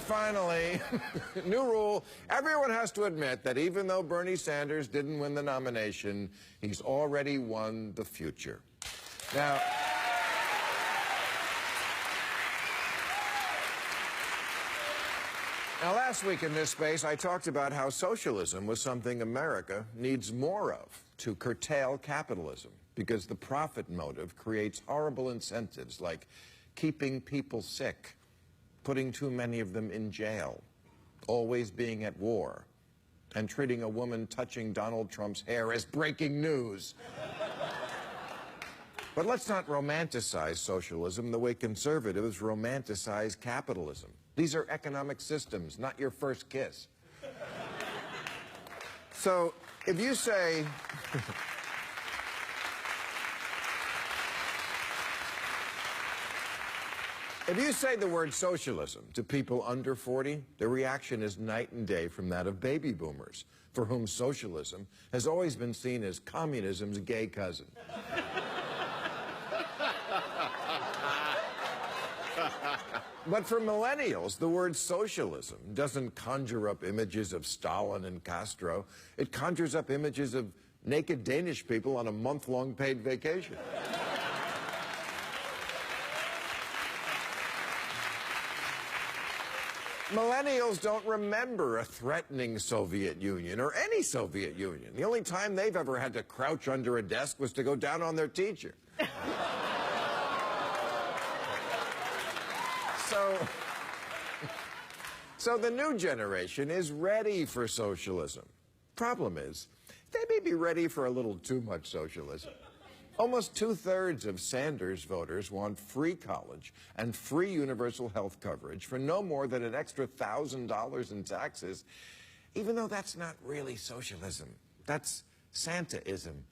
finally, new rule, everyone has to admit that even though Bernie Sanders didn't win the nomination, he's already won the future. Now, last week in this space, I talked about how socialism was something America needs more of to curtail capitalism, because the profit motive creates horrible incentives like keeping people sick, putting too many of them in jail, always being at war, and treating a woman touching Donald Trump's hair as breaking news. But let's not romanticize socialism the way conservatives romanticize capitalism. These are economic systems, not your first kiss. So, if you say... If you say the word socialism to people under 40, the reaction is night and day from that of baby boomers, for whom socialism has always been seen as communism's gay cousin. But for millennials, the word socialism doesn't conjure up images of Stalin and Castro. It conjures up images of naked Danish people on a month-long paid vacation. Millennials don't remember a threatening Soviet Union or any Soviet Union. The only time they've ever had to crouch under a desk was to go down on their teacher. So the new generation is ready for socialism. Problem is, they may be ready for a little too much socialism. Almost 2/3 of Sanders voters want free college and free universal health coverage for no more than an extra $1,000 in taxes, even though that's not really socialism. That's Santaism.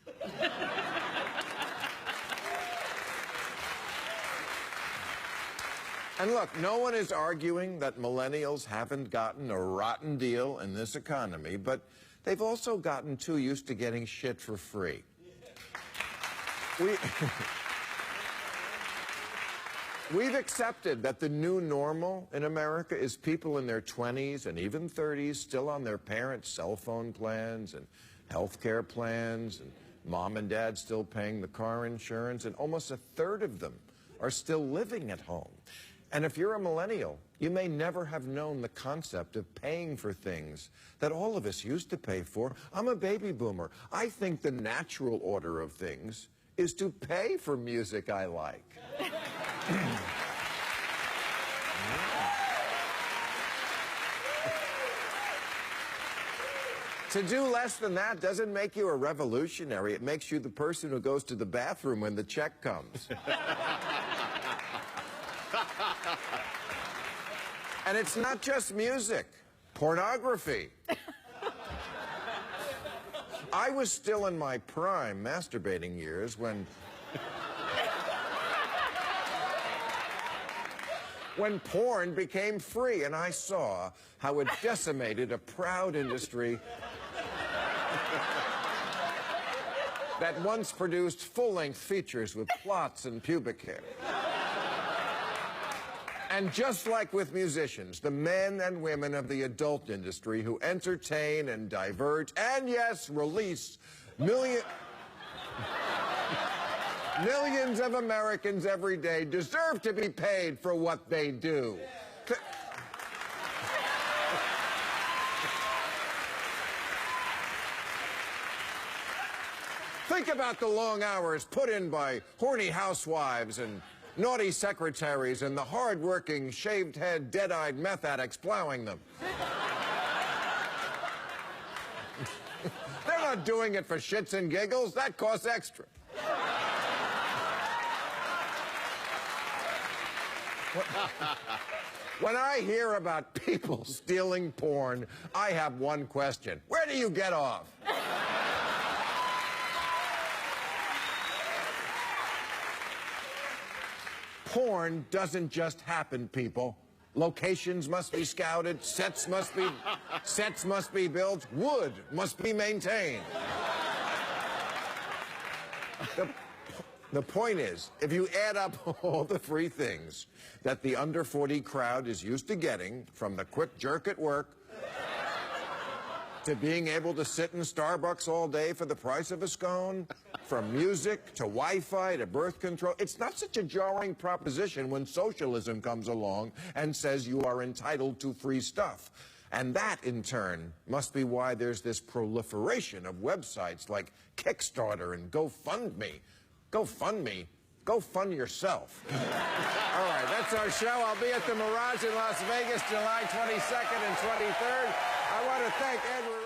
And look, no one is arguing that millennials haven't gotten a rotten deal in this economy, but they've also gotten too used to getting shit for free. We've accepted that the new normal in America is people in their 20s and even 30s still on their parents' cell phone plans and health care plans, and mom and dad still paying the car insurance, and almost 1/3 of them are still living at home. And if you're a millennial, you may never have known the concept of paying for things that all of us used to pay for. I'm a baby boomer. I think the natural order of things is to pay for music I like. To do less than that doesn't make you a revolutionary. It makes you the person who goes to the bathroom when the check comes. And it's not just music. Pornography. I was still in my prime masturbating years when porn became free, and I saw how it decimated a proud industry that once produced full-length features with plots and pubic hair. And just like with musicians, the men and women of the adult industry who entertain and divert and, yes, release millions of Americans every day deserve to be paid for what they do. Think about the long hours put in by horny housewives and naughty secretaries and the hard-working, shaved-head, dead-eyed meth addicts plowing them. They're not doing it for shits and giggles. That costs extra. When I hear about people stealing porn, I have one question. Where do you get off? Porn doesn't just happen, people. Locations must be scouted, sets must be built, wood must be maintained. The point is, if you add up all the free things that the under 40 crowd is used to getting, from the quick jerk at work to being able to sit in Starbucks all day for the price of a scone, from music to Wi-Fi to birth control, it's not such a jarring proposition when socialism comes along and says you are entitled to free stuff. And that, in turn, must be why there's this proliferation of websites like Kickstarter and GoFundMe. GoFundMe. Go fund yourself. All right, that's our show. I'll be at the Mirage in Las Vegas July 22nd and 23rd. I want to thank Edward